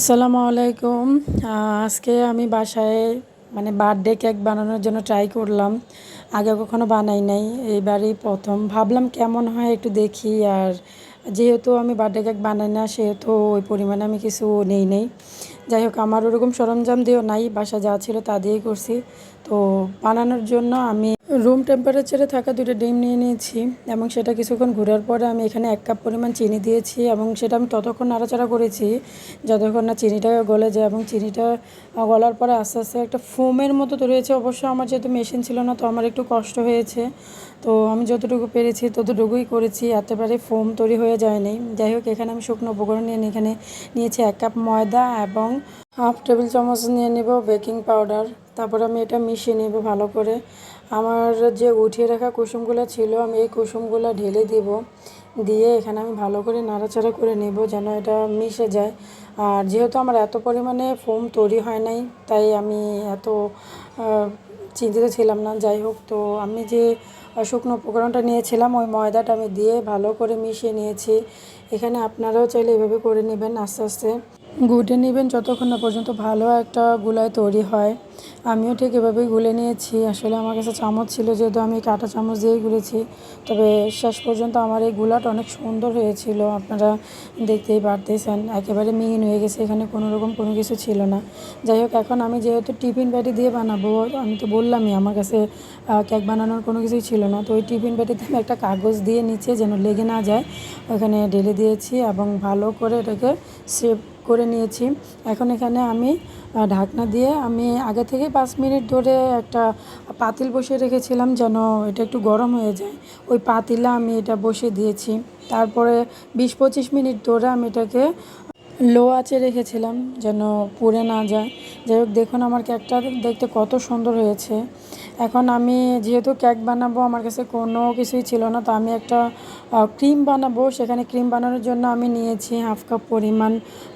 আসসালামু আলাইকুম। আজকে আমি বাসায় বার্থডে কেক বানানোর জন্য ট্রাই করলাম। আগে কখনো বানাই নাই, এইবারই প্রথম। ভাবলাম কেমন হয় একটু দেখি। আর যেহেতু আমি বার্থডে কেক বানাই না, সেহেতু ওই পরিমাণে আমি কিছু নেই। যাই হোক, আমার ওরকম সরঞ্জাম দিয়েও নাই, বাসা যা ছিল তা দিয়েই করছি। তো বানানোর জন্য আমি রুম টেম্পারেচারে থাকা 2টা ডিম নিয়ে নিয়েছি এবং সেটা কিছুক্ষণ ঘোরার পরে আমি এখানে 1 কাপ পরিমাণ চিনি দিয়েছি এবং সেটা আমি ততক্ষণ নাড়াচাড়া করেছি যতক্ষণ না চিনিটা গলে যায়। এবং চিনিটা গলার পরে আস্তে আস্তে একটা ফোমের মতো তৈরি হয়েছে। অবশ্য আমার যেহেতু মেশিন ছিল না, তো আমার একটু কষ্ট হয়েছে। তো আমি যতটুকু পেরেছি ততটুকুই করেছি, একেবারে ফোম তৈরি হয়ে যায়নি। যাই হোক, এখানে আমি শুকনো উপকরণ এখানে নিয়েছি 1 কাপ ময়দা এবং হাফ টেবিল চামচ নিয়ে নেব বেকিং পাউডার। তারপর আমি এটা মিশিয়ে নেব ভালো করে। আমার যে উঠিয়ে রাখা কুসুমগুলো ছিল, আমি এই কুসুমগুলো ঢেলে দিব। দিয়ে এখানে আমি ভালো করে নাড়াচাড়া করে নেব যেন এটা মিশে যায়। আর যেহেতু আমার এত পরিমাণে ফোম তৈরি হয় নাই, তাই আমি এত চিন্তিত ছিলাম না। যাই হোক, তো আমি যে শুকনো উপকরণটা নিয়েছিলাম, ওই ময়দাটা আমি দিয়ে ভালো করে মিশিয়ে নিয়েছি। এখানে আপনারাও চাইলে এভাবে করে নেবেন, আস্তে আস্তে গুটে নেবেন যতক্ষণ না পর্যন্ত ভালো একটা গুলায় তৈরি হয়। আমিও ঠিক এভাবেই গুলে নিয়েছি। আসলে আমার কাছে চামচ ছিল, যেহেতু আমি কাঁটা চামচ দিয়েই গুলেছি। তবে শেষ পর্যন্ত আমার এই গুলাটা অনেক সুন্দর হয়েছিল, আপনারা দেখতেই পারতেছেন। একেবারে মিহিন হয়ে গেছে, এখানে কোনো রকম কোনো কিছু ছিল না। যাই হোক, এখন আমি যেহেতু টিফিন বাটি দিয়ে বানাবো, আমি তো বললামই আমার কাছে কেক বানানোর কোনো কিছুই ছিল না। তো ওই টিফিন বাটিতে আমি একটা কাগজ দিয়ে নিচে যেন লেগে না যায় ওখানে ঢেলে দিয়েছি এবং ভালো করে এটাকে সেভ করে নিয়েছি। এখন এখানে আমি ঢাকনা দিয়ে আমি আগে থেকে 5 মিনিট ধরে একটা পাতিল বসিয়ে রেখেছিলাম যেন এটা একটু গরম হয়ে যায়। ওই পাতিলে আমি এটা বসিয়ে দিয়েছি। তারপরে 20-25 মিনিট ধরে আমি এটাকে লো আঁচে রেখেছিলাম যেন পুড়ে না যায়। যাই হোক, দেখুন আমার কেকটা দেখতে কত সুন্দর হয়েছে। এখন আমি যেহেতু কেক বানাবো, আমার কাছে কোনো কিছুই ছিল না, তো আমি একটা ক্রিম বানাবো। সেখানে ক্রিম বানানোর জন্য আমি নিয়েছি হাফ কাপ পরিমাণ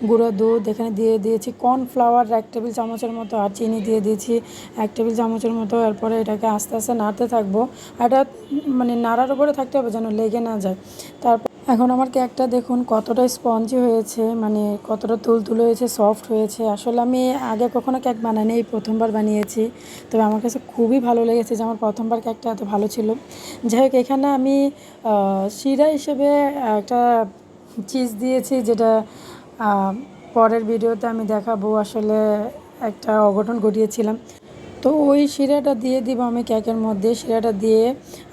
গুঁড়ো দুধ। এখানে দিয়ে দিয়েছি কর্নফ্লাওয়ার 1 টেবিল চামচের মতো, আর চিনি দিয়ে দিয়েছি 1 টেবিল চামচের মতো। এরপরে এটাকে আস্তে আস্তে নাড়তে থাকবো। এটা নাড়ার উপরে থাকতে হবে যেন লেগে না যায়। তারপর এখন আমার কেকটা দেখুন কতটা স্পঞ্জি হয়েছে, কতটা তুলতুলে হয়েছে, সফট হয়েছে। আসলে আমি আগে কখনো কেক বানাইনি, এই প্রথমবার বানিয়েছি। তবে আমার কাছে খুবই ভালো লেগেছে যে আমার প্রথমবার কেকটা এত ভালো ছিল। যাই হোক, এখানে আমি শিরা হিসেবে একটা চিজ দিয়েছি, যেটা পরের ভিডিওতে আমি দেখাবো। আসলে একটা অঘটন ঘটিয়েছিলাম, তো ওই শিরাটা দিয়ে দিব আমি কেকের মধ্যে। শিরাটা দিয়ে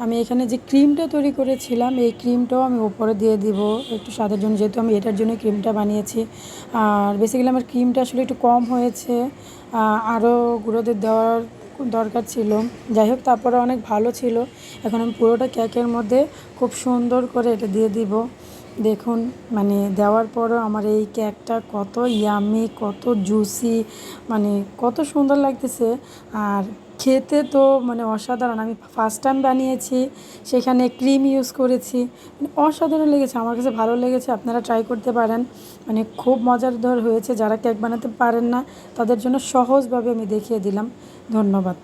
আমি এখানে যে ক্রিমটা তৈরি করেছিলাম, এই ক্রিমটাও আমি উপরে দিয়ে দিব একটু স্বাদের জন্য, যেহেতু আমি এটার জন্য ক্রিমটা বানিয়েছি। আর বেসিক্যালি আমার ক্রিমটা আসলে একটু কম হয়েছে, আরও গুঁড়ো দুধ দেওয়ার দরকার ছিল। যাই হোক, তারপরে অনেক ভালো ছিল। এখন আমি পুরোটা কেকের মধ্যে খুব সুন্দর করে এটা দিয়ে দিব। দেখুন, দেওয়ার পরও আমার এই কেকটা কত ইয়ামি, কত জুসি, কত সুন্দর লাগতেছে। আর খেতে তো অসাধারণ। আমি ফার্স্ট টাইম বানিয়েছি, সেখানে ক্রিম ইউজ করেছি, অসাধারণ লেগেছে। আমার কাছে ভালো লেগেছে, আপনারা ট্রাই করতে পারেন। খুব মজাদার হয়েছে। যারা কেক বানাতে পারেন না, তাদের জন্য সহজভাবে আমি দেখিয়ে দিলাম। ধন্যবাদ।